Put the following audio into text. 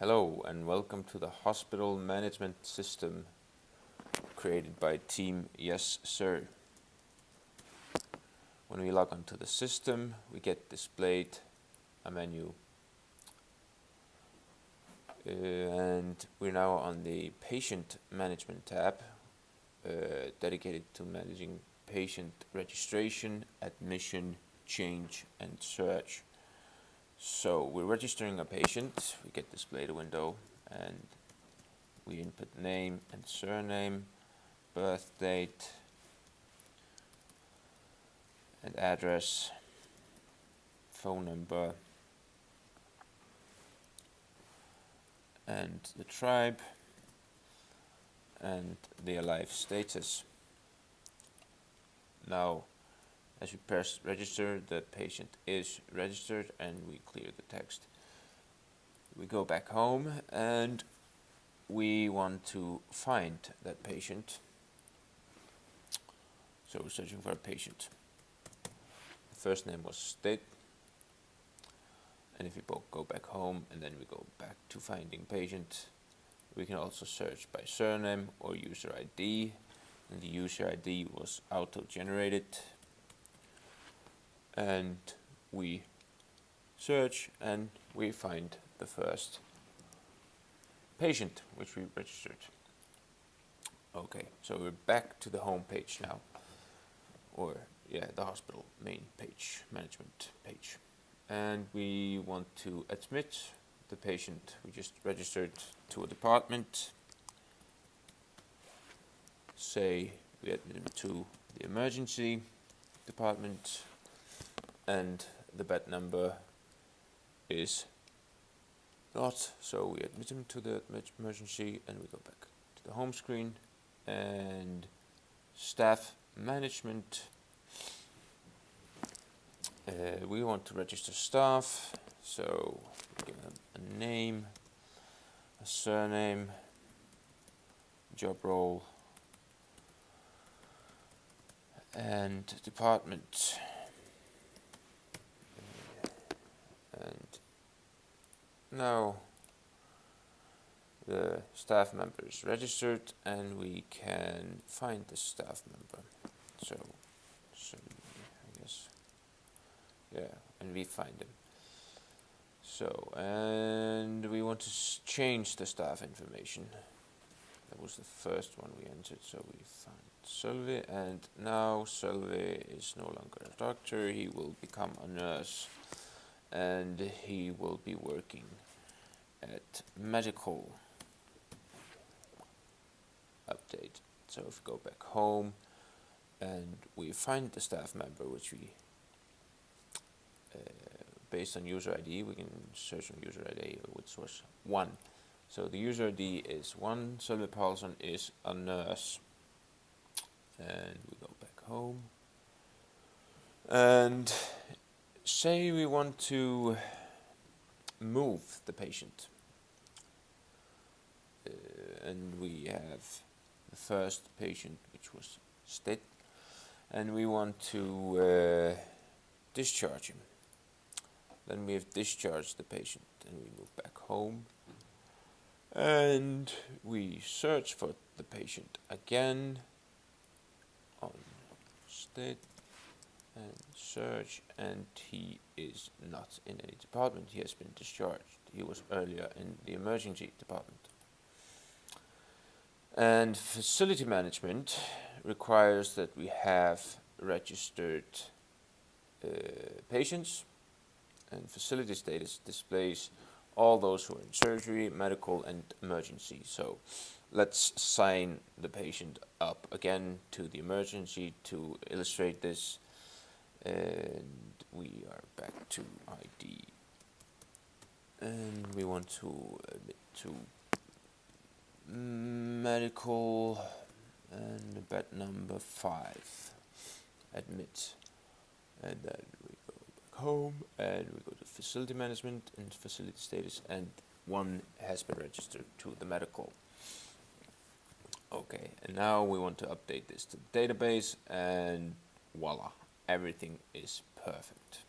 Hello and welcome to the hospital management system created by Team Yes Sir. When we log onto the system, we get displayed a menu. And we're now on the patient management tab, dedicated to managing patient registration, admission, change, and search. So we're registering a patient, we get displayed a window, and we input name and surname, birth date, and address, phone number, and the tribe, and their life status. Now, as we press register, the patient is registered and we clear the text. We go back home and we want to find that patient. So we're searching for a patient. The first name was State. And if we go back home and then we go back to finding patient, we can also search by surname or user ID. And the user ID was auto-generated. And we search and we find the first patient which we registered. Okay, so we're back to the home page now, or the hospital main page, management page, and we want to admit the patient we just registered to a department. Say we admit him to the emergency department, and the bed number is not, so we admit him to the emergency and we go back to the home screen and staff management. We want to register staff, so give them a name, a surname, job role, and department. And now the staff member is registered and we can find the staff member. So I guess, and we find him. So, and we want to change the staff information. That was the first one we entered, so we found Sölvi, and now Sölvi is no longer a doctor, he will become a nurse, and he will be working at medical. Update. So if we go back home and we find the staff member, which we based on user ID, we can search on user ID, which was 1. So the user ID is 1, Sölvi Paulsson is a nurse. And we go back home. And say we want to move the patient. And we have the first patient, which was Sted, and we want to discharge him. Then we have discharged the patient and we move back home and we search for the patient again on State and search, and he is not in any department, he has been discharged. He was earlier in the emergency department. And facility management requires that we have registered patients, and facility status displays all those who are in surgery, medical, and emergency. So let's sign the patient up again to the emergency to illustrate this. And we are back to ID. And we want to admit to medical and bed number 5. Admit. And then we go back home and we go to facility management and facility status, and 1 has been registered to the medical. Okay, and now we want to update this to the database, and voila, everything is perfect.